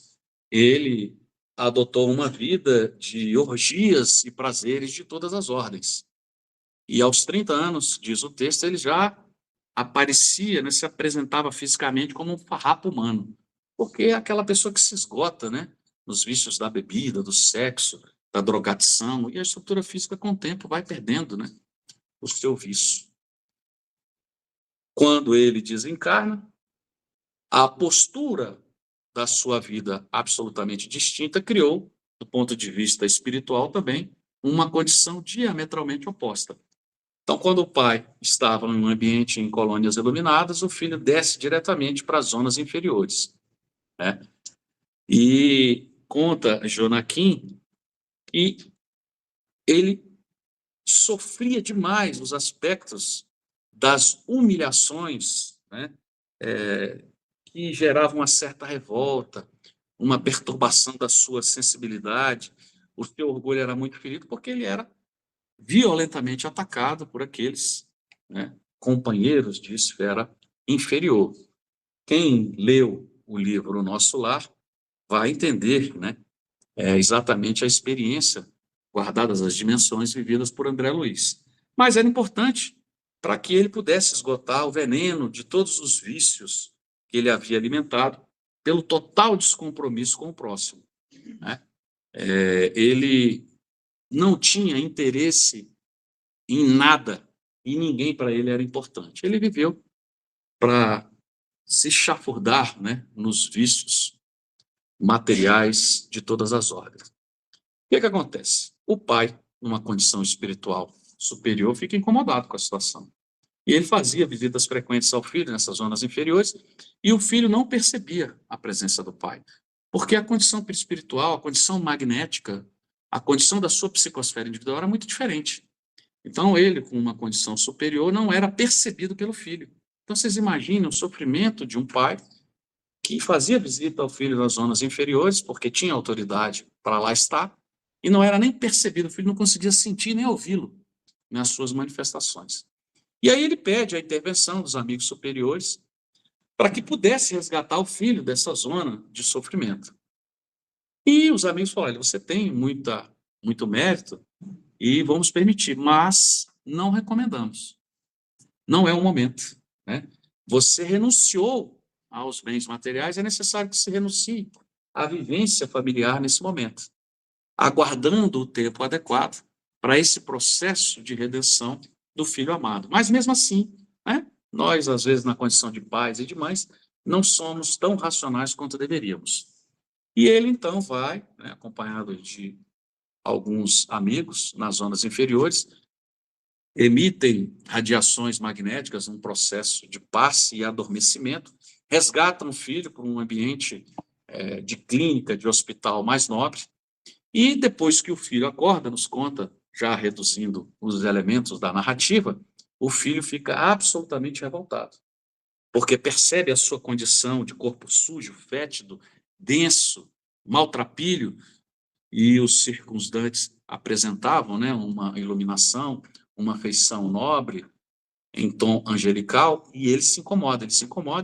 ele adotou uma vida de orgias e prazeres de todas as ordens. E aos 30 anos, diz o texto, ele já aparecia, né, se apresentava fisicamente como um farrapo humano, porque é aquela pessoa que se esgota, né, nos vícios da bebida, do sexo, da drogadição, e a estrutura física com o tempo vai perdendo, né, o seu vício. Quando ele desencarna, a postura da sua vida absolutamente distinta criou, do ponto de vista espiritual também, uma condição diametralmente oposta. Então, quando o pai estava em um ambiente em colônias iluminadas, o filho desce diretamente para as zonas inferiores, né? E conta Jonaquim que ele sofria demais os aspectos das humilhações, né? Que geravam uma certa revolta, uma perturbação da sua sensibilidade. O seu orgulho era muito ferido porque ele era violentamente atacado por aqueles, né, companheiros de esfera inferior. Quem leu o livro O Nosso Lar vai entender, né, exatamente a experiência, guardadas as dimensões vividas por André Luiz. Mas era importante para que ele pudesse esgotar o veneno de todos os vícios que ele havia alimentado pelo total descompromisso com o próximo, né? Ele não tinha interesse em nada, e ninguém para ele era importante. Ele viveu para se chafurdar, né, nos vícios materiais de todas as ordens. O que acontece? O pai, numa condição espiritual superior, fica incomodado com a situação. E ele fazia visitas frequentes ao filho nessas zonas inferiores, e o filho não percebia a presença do pai, porque a condição espiritual, a condição magnética, a condição da sua psicosfera individual era muito diferente Então, ele, com uma condição superior, não era percebido pelo filho. Então, vocês imaginem o sofrimento de um pai que fazia visita ao filho nas zonas inferiores, porque tinha autoridade para lá estar, e não era nem percebido, o filho não conseguia sentir nem ouvi-lo nas suas manifestações. E aí ele pede a intervenção dos amigos superiores para que pudesse resgatar o filho dessa zona de sofrimento. E os amigos falaram: olha, você tem muito mérito e vamos permitir, mas não recomendamos. Não é o momento, né? Você renunciou aos bens materiais, é necessário que se renuncie à vivência familiar nesse momento, aguardando o tempo adequado para esse processo de redenção do filho amado. Mas mesmo assim, né, nós, às vezes, na condição de pais e de mães, não somos tão racionais quanto deveríamos. E ele, então, vai, né, acompanhado de alguns amigos nas zonas inferiores, emitem radiações magnéticas num processo de passe e adormecimento, resgatam o filho para um ambiente de clínica, de hospital mais nobre, e depois que o filho acorda, nos conta, já reduzindo os elementos da narrativa, o filho fica absolutamente revoltado, porque percebe a sua condição de corpo sujo, fétido, denso, maltrapilho, e os circunstantes apresentavam, né, uma iluminação, uma feição nobre, em tom angelical, e ele se incomoda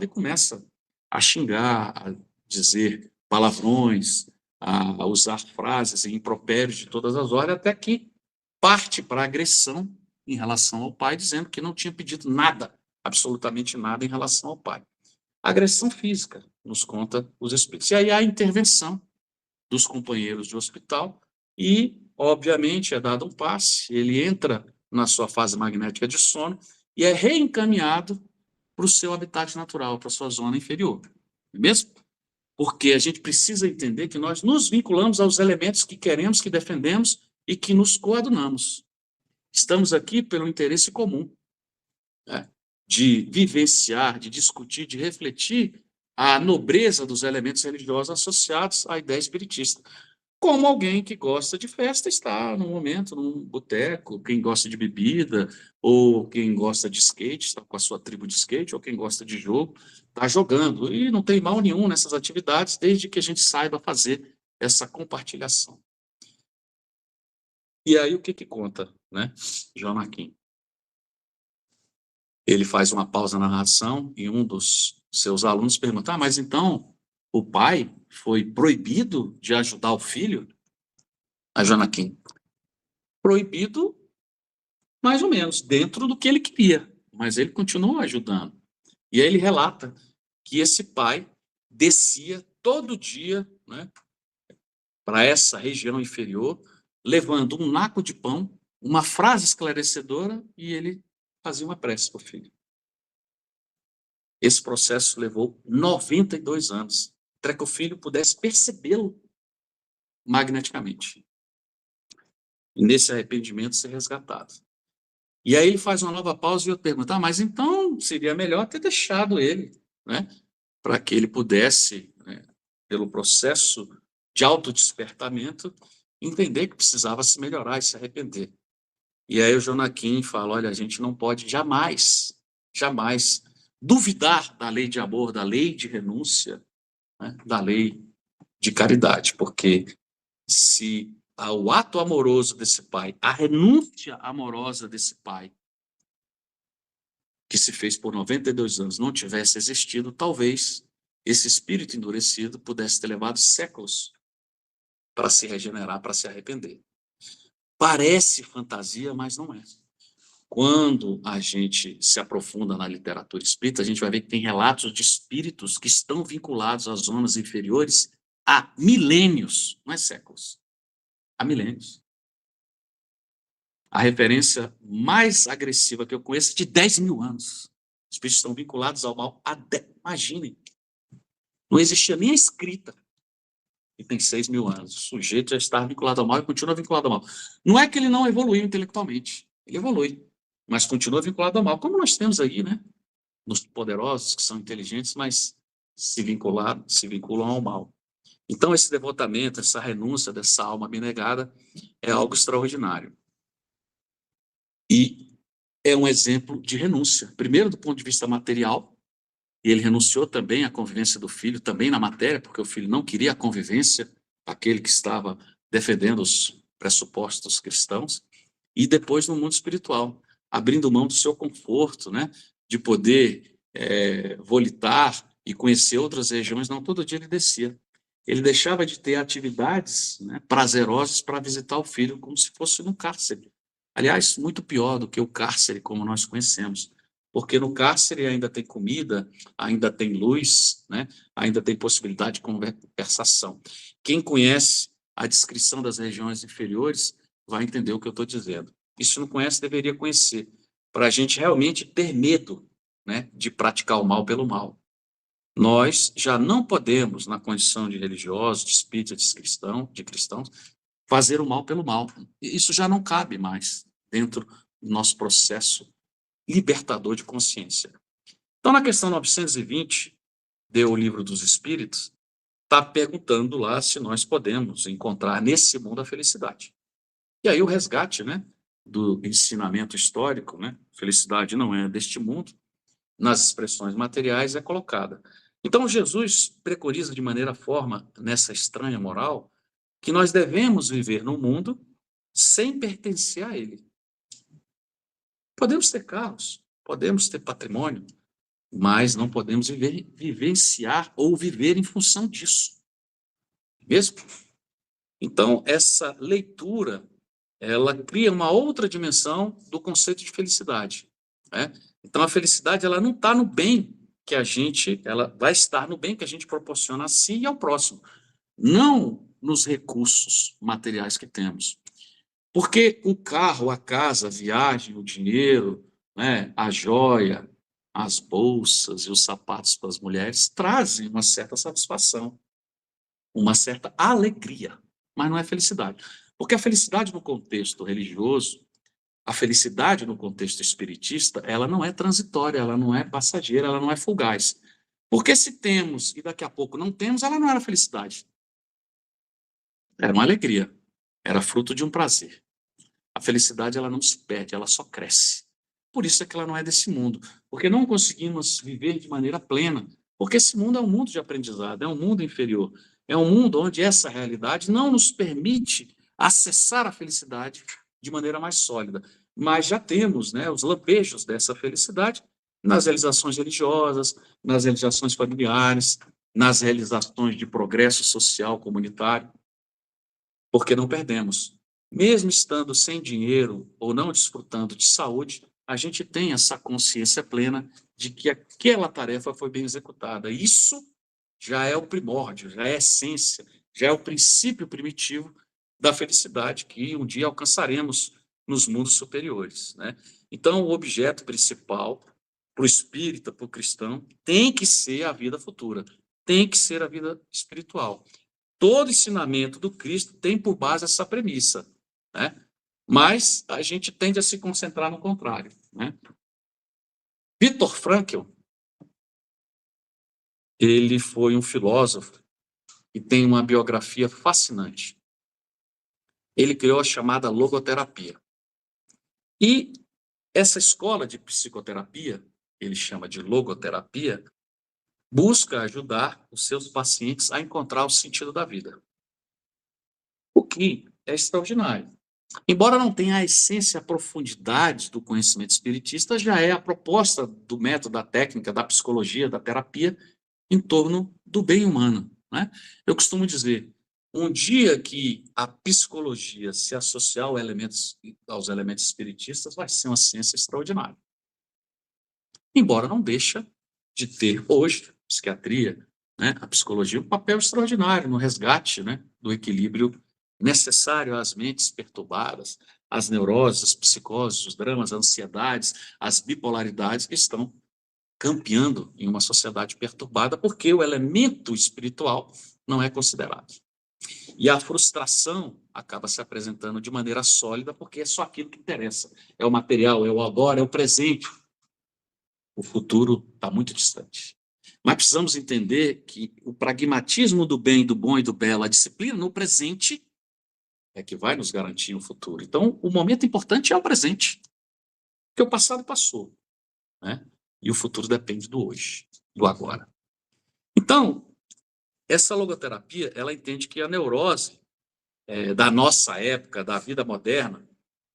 e começa a xingar, a dizer palavrões, a usar frases e impropérios de todas as ordens, até que parte para a agressão em relação ao pai, dizendo que não tinha pedido nada, absolutamente nada em relação ao pai. Agressão física, nos conta os espíritos. E aí há a intervenção dos companheiros de hospital e, obviamente, é dado um passe, ele entra na sua fase magnética de sono e é reencaminhado para o seu habitat natural, para a sua zona inferior. Não é mesmo? Porque a gente precisa entender que nós nos vinculamos aos elementos que queremos, que defendemos e que nos coadunamos. Estamos aqui pelo interesse comum, né? De vivenciar, de discutir, de refletir a nobreza dos elementos religiosos associados à ideia espiritista. Como alguém que gosta de festa está num momento, num boteco, quem gosta de bebida, ou quem gosta de skate, está com a sua tribo de skate, ou quem gosta de jogo, está jogando. E não tem mal nenhum nessas atividades, desde que a gente saiba fazer essa compartilhação. E aí o que conta, né, Jonaquim? Ele faz uma pausa na narração e um dos seus alunos pergunta: mas então o pai foi proibido de ajudar o filho? A Jonaquim: proibido, mais ou menos, dentro do que ele queria, mas ele continuou ajudando. E aí ele relata que esse pai descia todo dia, né, para essa região inferior, levando um naco de pão, uma frase esclarecedora, e ele fazia uma prece para o filho. Esse processo levou 92 anos, para que o filho pudesse percebê-lo magneticamente. E nesse arrependimento ser resgatado. E aí ele faz uma nova pausa e eu pergunto: mas então seria melhor ter deixado ele, né, para que ele pudesse, né, pelo processo de autodespertamento, entender que precisava se melhorar e se arrepender. E aí o Jonaquim fala: olha, a gente não pode jamais duvidar da lei de amor, da lei de renúncia, né, da lei de caridade, porque se o ato amoroso desse pai, a renúncia amorosa desse pai, que se fez por 92 anos, não tivesse existido, talvez esse espírito endurecido pudesse ter levado séculos para se regenerar, para se arrepender. Parece fantasia, mas não é. Quando a gente se aprofunda na literatura espírita, a gente vai ver que tem relatos de espíritos que estão vinculados às zonas inferiores há milênios, não é séculos, há milênios. A referência mais agressiva que eu conheço é de 10 mil anos. Os espíritos estão vinculados ao mal há 10, imaginem. Não existia nem a escrita. E tem 6 mil anos. O sujeito já está vinculado ao mal e continua vinculado ao mal. Não é que ele não evoluiu intelectualmente. Ele evolui, mas continua vinculado ao mal. Como nós temos aí, né? Nos poderosos, que são inteligentes, mas se vinculam ao mal. Então, esse devotamento, essa renúncia dessa alma abnegada é algo extraordinário. E é um exemplo de renúncia. Primeiro, do ponto de vista material, ele renunciou também à convivência do filho, também na matéria, porque o filho não queria a convivência, aquele que estava defendendo os pressupostos cristãos, e depois no mundo espiritual, abrindo mão do seu conforto, né, de poder volitar e conhecer outras regiões. Não, todo dia ele descia. Ele deixava de ter atividades, né, prazerosas para visitar o filho, como se fosse no cárcere. Aliás, muito pior do que o cárcere como nós conhecemos, porque no cárcere ainda tem comida, ainda tem luz, né, ainda tem possibilidade de conversação. Quem conhece a descrição das regiões inferiores vai entender o que eu estou dizendo. E se não conhece, deveria conhecer, para a gente realmente ter medo, né, de praticar o mal pelo mal. Nós já não podemos, na condição de religiosos, de espíritas, de cristãos, fazer o mal pelo mal. Isso já não cabe mais dentro do nosso processo libertador de consciência. Então, na questão 920, deu o Livro dos Espíritos, está perguntando lá se nós podemos encontrar nesse mundo a felicidade. E aí o resgate, né, do ensinamento histórico, né, felicidade não é deste mundo, nas expressões materiais é colocada. Então Jesus preconiza de maneira forma, nessa estranha moral, que nós devemos viver no mundo sem pertencer a ele. Podemos ter carros, podemos ter patrimônio, mas não podemos vivenciar ou viver em função disso. Mesmo? Então, essa leitura, ela cria uma outra dimensão do conceito de felicidade, né? Então, a felicidade, ela não está no bem que a gente, ela vai estar no bem que a gente proporciona a si e ao próximo, não nos recursos materiais que temos. Porque o carro, a casa, a viagem, o dinheiro, né, a joia, as bolsas e os sapatos para as mulheres trazem uma certa satisfação, uma certa alegria, mas não é felicidade. Porque a felicidade no contexto religioso, a felicidade no contexto espiritista, ela não é transitória, ela não é passageira, ela não é fugaz. Porque se temos e daqui a pouco não temos, ela não era felicidade. Era uma alegria, era fruto de um prazer. A felicidade, ela não se perde, ela só cresce. Por isso é que ela não é desse mundo, porque não conseguimos viver de maneira plena, porque esse mundo é um mundo de aprendizado, é um mundo inferior, é um mundo onde essa realidade não nos permite acessar a felicidade de maneira mais sólida. Mas já temos, né, os lampejos dessa felicidade nas realizações religiosas, nas realizações familiares, nas realizações de progresso social comunitário, porque não perdemos. Mesmo estando sem dinheiro ou não desfrutando de saúde, a gente tem essa consciência plena de que aquela tarefa foi bem executada. Isso já é o primórdio, já é a essência, já é o princípio primitivo da felicidade que um dia alcançaremos nos mundos superiores, né? Então, o objeto principal para o espírita, para o cristão, tem que ser a vida futura, tem que ser a vida espiritual. Todo ensinamento do Cristo tem por base essa premissa, né? Mas a gente tende a se concentrar no contrário, né? Viktor Frankl, ele foi um filósofo e tem uma biografia fascinante. Ele criou a chamada logoterapia. E essa escola de psicoterapia, ele chama de logoterapia, busca ajudar os seus pacientes a encontrar o sentido da vida. O que é extraordinário. Embora não tenha a essência, a profundidade do conhecimento espiritista, já é a proposta do método, da técnica, da psicologia, da terapia, em torno do bem humano, né? Eu costumo dizer, um dia que a psicologia se associar aos elementos espiritistas, vai ser uma ciência extraordinária. Embora não deixa de ter hoje, a psiquiatria, né, a psicologia, um papel extraordinário no resgate, né, do equilíbrio necessário às mentes perturbadas, às neuroses, às psicoses, os dramas, as ansiedades, as bipolaridades que estão campeando em uma sociedade perturbada, porque o elemento espiritual não é considerado. E a frustração acaba se apresentando de maneira sólida, porque é só aquilo que interessa. É o material, é o agora, é o presente. O futuro está muito distante. Mas precisamos entender que o pragmatismo do bem, do bom e do belo, a disciplina no presente, é que vai nos garantir um futuro. Então, o momento importante é o presente. Porque o passado passou, né? E o futuro depende do hoje, do agora. Então, essa logoterapia, ela entende que a neurose da nossa época, da vida moderna,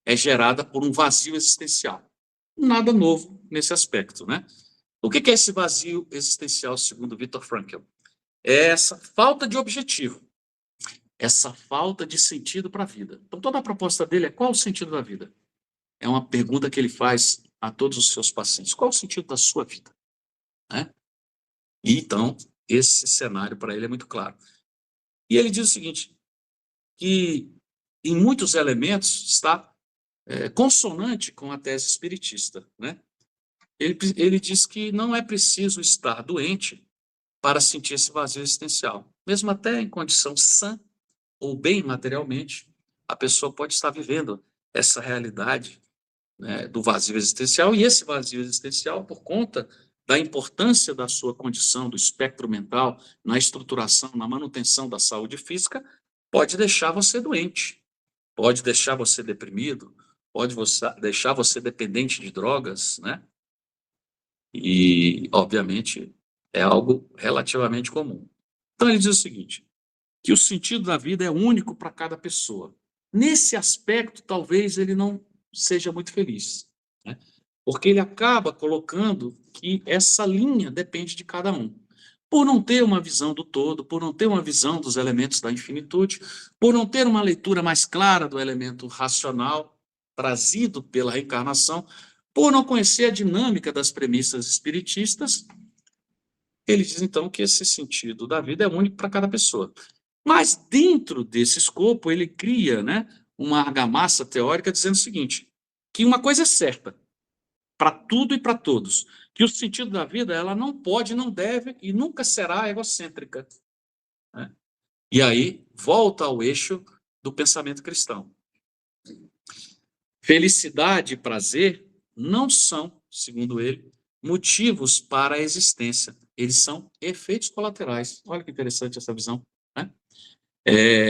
é gerada por um vazio existencial. Nada novo nesse aspecto, né? O que é esse vazio existencial, segundo Viktor Frankl? É essa falta de objetivo, essa falta de sentido para a vida. Então, toda a proposta dele é: qual o sentido da vida? É uma pergunta que ele faz a todos os seus pacientes: qual o sentido da sua vida? Né? E então, esse cenário para ele é muito claro. E ele diz o seguinte, que em muitos elementos está consonante com a tese espiritista. Né? Ele diz que não é preciso estar doente para sentir esse vazio existencial. Mesmo até em condição sã ou bem materialmente, a pessoa pode estar vivendo essa realidade, né, do vazio existencial, e esse vazio existencial, por conta da importância da sua condição, do espectro mental, na estruturação, na manutenção da saúde física, pode deixar você doente, pode deixar você deprimido, pode deixar você dependente de drogas, né? E, obviamente, é algo relativamente comum. Então, ele diz o seguinte, que o sentido da vida é único para cada pessoa. Nesse aspecto, talvez ele não seja muito feliz, né? Porque ele acaba colocando que essa linha depende de cada um. Por não ter uma visão do todo, por não ter uma visão dos elementos da infinitude, por não ter uma leitura mais clara do elemento racional trazido pela reencarnação, por não conhecer a dinâmica das premissas espiritistas, ele diz então que esse sentido da vida é único para cada pessoa. Mas dentro desse escopo ele cria, né, uma argamassa teórica dizendo o seguinte, que uma coisa é certa, para tudo e para todos, que o sentido da vida ela não pode, não deve e nunca será egocêntrica. Né? E aí volta ao eixo do pensamento cristão. Felicidade e prazer não são, segundo ele, motivos para a existência. Eles são efeitos colaterais. Olha que interessante essa visão. Né?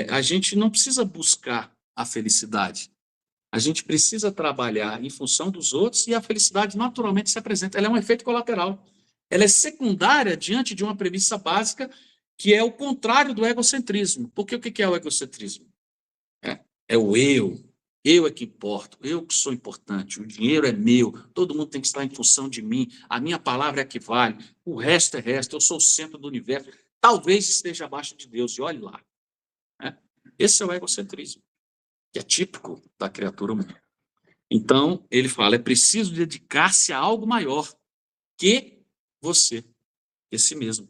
A gente não precisa buscar a felicidade. A gente precisa trabalhar em função dos outros e a felicidade naturalmente se apresenta. Ela é um efeito colateral. Ela é secundária diante de uma premissa básica que é o contrário do egocentrismo. Porque o que é o egocentrismo? É o eu. Eu é que importo, eu que sou importante, o dinheiro é meu, todo mundo tem que estar em função de mim, a minha palavra é a que vale, o resto é resto, eu sou o centro do universo, talvez esteja abaixo de Deus, e olhe lá. Né? Esse é o egocentrismo, que é típico da criatura humana. Então, ele fala, é preciso dedicar-se a algo maior que você, que si mesmo.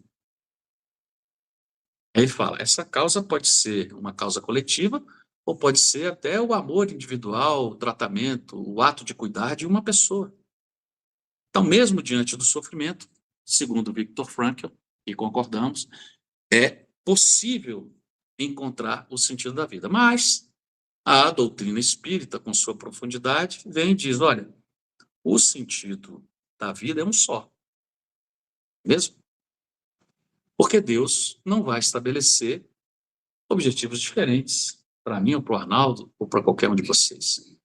Aí ele fala, essa causa pode ser uma causa coletiva, ou pode ser até o amor individual, o tratamento, o ato de cuidar de uma pessoa. Então, mesmo diante do sofrimento, segundo Viktor Frankl, e concordamos, é possível encontrar o sentido da vida. Mas a doutrina espírita, com sua profundidade, vem e diz, olha, o sentido da vida é um só. Mesmo? Porque Deus não vai estabelecer objetivos diferentes para mim, ou para o Arnaldo, ou para qualquer um de vocês. O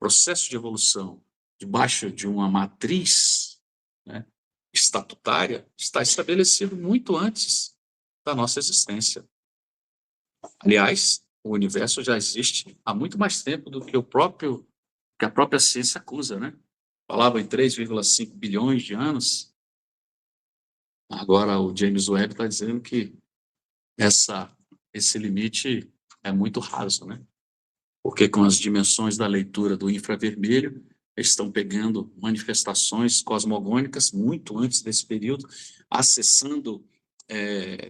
processo de evolução debaixo de uma matriz, né, estatutária está estabelecido muito antes da nossa existência. Aliás, o universo já existe há muito mais tempo do que que a própria ciência acusa, né? Falava em 3,5 bilhões de anos. Agora o James Webb está dizendo que esse limite é muito raso, né? Porque com as dimensões da leitura do infravermelho, estão pegando manifestações cosmogônicas muito antes desse período, acessando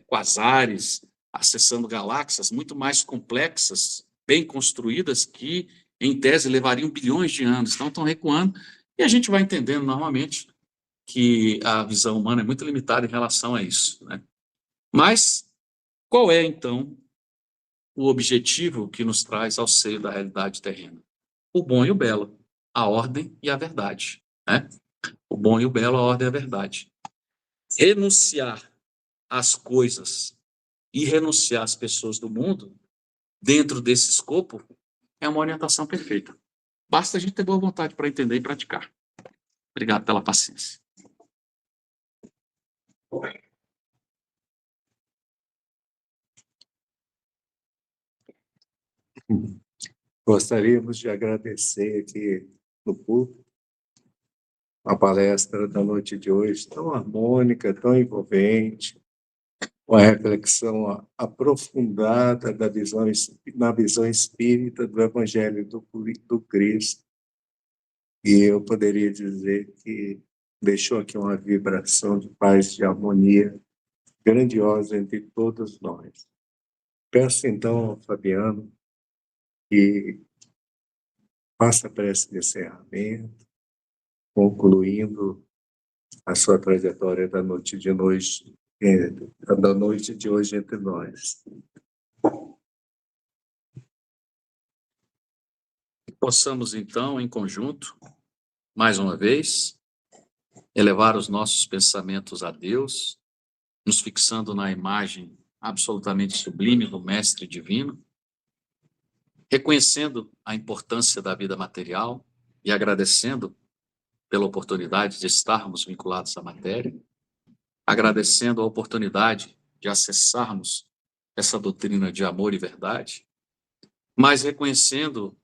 quasares, acessando galáxias muito mais complexas, bem construídas, que, em tese, levariam bilhões de anos. Então, estão recuando, e a gente vai entendendo, normalmente, que a visão humana é muito limitada em relação a isso. Né? Mas, qual é, então, o objetivo que nos traz ao seio da realidade terrena? O bom e o belo, a ordem e a verdade. Né? O bom e o belo, a ordem e a verdade. Renunciar às coisas e renunciar às pessoas do mundo, dentro desse escopo, é uma orientação perfeita. Basta a gente ter boa vontade para entender e praticar. Obrigado pela paciência. Gostaríamos de agradecer aqui no público a palestra da noite de hoje, tão harmônica, tão envolvente, uma reflexão aprofundada na visão espírita do Evangelho do Cristo. E eu poderia dizer que deixou aqui uma vibração de paz, de harmonia grandiosa entre todos nós. Peço então ao Fabiano que faça a prece de encerramento, concluindo a sua trajetória da noite de hoje entre nós. Possamos então, em conjunto, mais uma vez, elevar os nossos pensamentos a Deus, nos fixando na imagem absolutamente sublime do Mestre Divino, reconhecendo a importância da vida material e agradecendo pela oportunidade de estarmos vinculados à matéria, agradecendo a oportunidade de acessarmos essa doutrina de amor e verdade, mas reconhecendo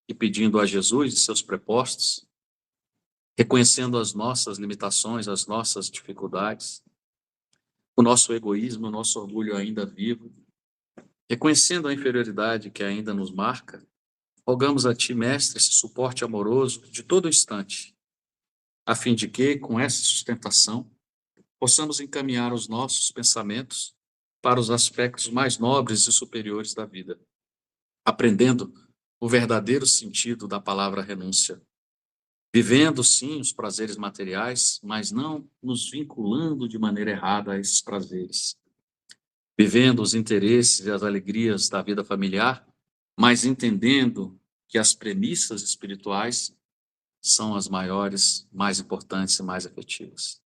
e pedindo a Jesus e seus prepostos, reconhecendo as nossas limitações, as nossas dificuldades, o nosso egoísmo, o nosso orgulho ainda vivo, reconhecendo a inferioridade que ainda nos marca, rogamos a Ti, Mestre, esse suporte amoroso de todo instante, a fim de que, com essa sustentação, possamos encaminhar os nossos pensamentos para os aspectos mais nobres e superiores da vida, aprendendo o verdadeiro sentido da palavra renúncia, vivendo, sim, os prazeres materiais, mas não nos vinculando de maneira errada a esses prazeres, vivendo os interesses e as alegrias da vida familiar, mas entendendo que as premissas espirituais são as maiores, mais importantes e mais efetivas.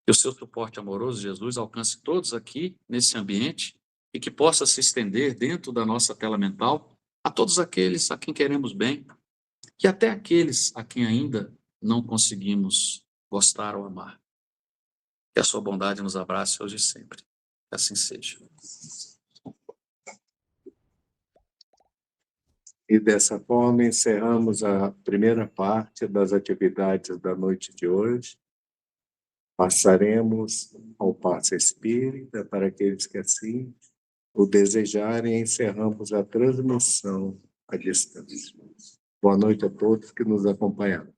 Que o seu suporte amoroso, Jesus, alcance todos aqui nesse ambiente e que possa se estender dentro da nossa tela mental a todos aqueles a quem queremos bem e até aqueles a quem ainda não conseguimos gostar ou amar. Que a sua bondade nos abrace hoje e sempre. Que assim seja. E dessa forma encerramos a primeira parte das atividades da noite de hoje. Passaremos ao passe espírita para aqueles que assim o desejarem, e encerramos a transmissão à distância. Boa noite a todos que nos acompanharam.